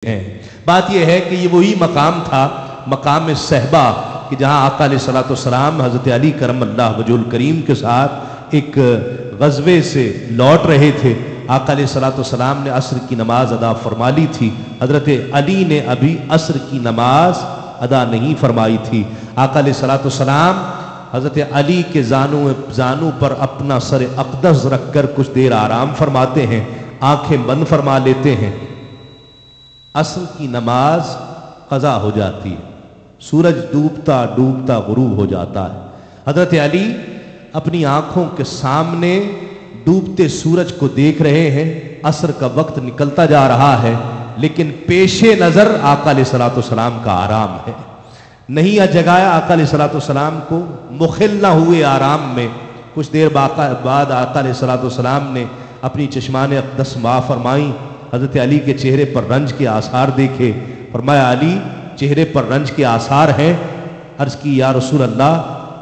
हैं। बात यह है कि ये वही मकाम था, मकाम सहबा, कि जहाँ आका अलैहिस्सलाम हज़रत अली करमल्लाहु वजहुल करीम के साथ एक गज़वे से लौट रहे थे। आका अलैहिस्सलाम ने असर की नमाज अदा फरमा ली थी। हज़रत अली ने अभी असर की नमाज अदा नहीं फरमाई थी। आका अलैहिस्सलाम हज़रत अली के जानू पर अपना सर अक़दस रख कर कुछ देर आराम फरमाते हैं, आंखें बंद फरमा लेते हैं। असर की नमाज क़ज़ा हो जाती है, सूरज डूबता डूबता गुरूब हो जाता है। हज़रत अली अपनी आंखों के सामने डूबते सूरज को देख रहे हैं। असर का वक्त निकलता जा रहा है, लेकिन पेशे नज़र आका अलैहिस्सलाम का आराम है। नहीं जगाया आका अलैहिस्सलाम को, मुखिल न हुए आराम में। कुछ देर बाद आका अलैहिस्सलाम ने अपनी चश्मान अक़दस माफ़ फरमाई। हज़रत अली के चेहरे पर रंज के आसार देखे। फरमाया, अली चेहरे पर रंज के आसार हैं। अर्ज़ की, या रसूल अल्लाह,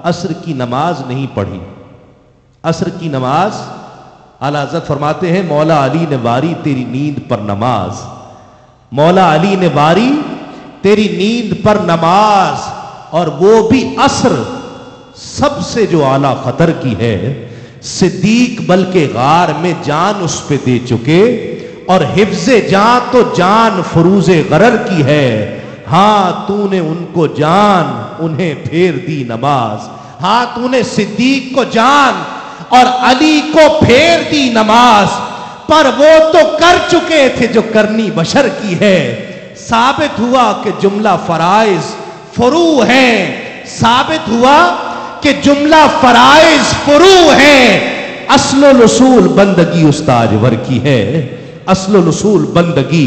असर की नमाज नहीं पढ़ी। असर की नमाज आला हज़रत फरमाते हैं, मौला अली ने वारी तेरी नींद पर नमाज, मौला अली ने वारी तेरी नींद पर नमाज, और वो भी असर सबसे जो आला खतर की है। सिद्दीक बल्कि गार में जान उस पे दे चुके, और हिफ्ज़े जान तो जान फरूज़े गरर की है। हाँ तूने उनको जान, उन्हें फेर दी नमाज। हाँ तूने सिद्दीक को जान और अली को फेर दी नमाज, पर वो तो कर चुके थे जो करनी बशर की है। साबित हुआ कि जुमला फराइज फुरू है, साबित हुआ कि जुमला फराइज फुरू है। अस्लुल उसूल बंदगी उस्ताजवर की है, अस्लुल उसूल बंदगी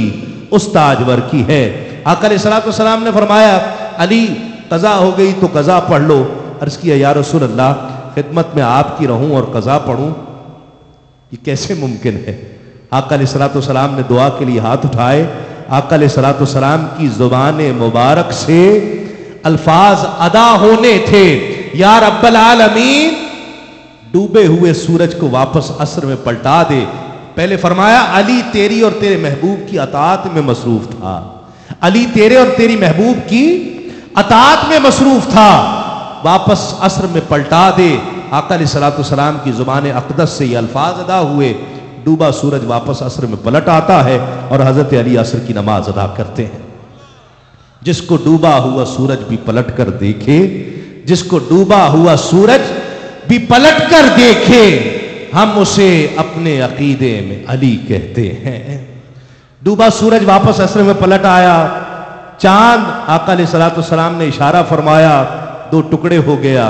उस्ताजवर की है। आका अलैहिस्सलाम ने फरमाया, अली क़ज़ा हो गई तो क़ज़ा पढ़ लो। अर्ज़ किया, या रसूल अल्लाह, खिदमत में आपकी रहूं और क़ज़ा पढ़ूं, ये कैसे मुमकिन है? आका अलैहिस्सलाम ने दुआ के लिए हाथ उठाए। आका अलैहिस्सलाम की ज़ुबान मुबारक से अल्फाज अदा होने थे, या रब्बल आलमीन, डूबे हुए सूरज को वापस असर में पलटा दे। पहले फरमाया, अली तेरी और तेरे महबूब की अताअत में मसरूफ था, अली तेरे और तेरी महबूब की अताअत में मसरूफ था, वापस असर में पलटा दे। आका अलैहिस्सलाम की ज़ुबान अक़दस से ये अल्फाज अदा हुए। डूबा सूरज वापस असर में पलट आता है और हज़रत अली असर की नमाज अदा करते हैं। जिसको डूबा हुआ सूरज भी पलट कर देखे, जिसको डूबा हुआ सूरज भी पलट कर देखे, हम उसे अपने अकीदे में अली कहते हैं। डूबा सूरज वापस असर में पलट आया। चांद, आका अलैहिस्सलाम ने इशारा फरमाया, दो टुकड़े हो गया।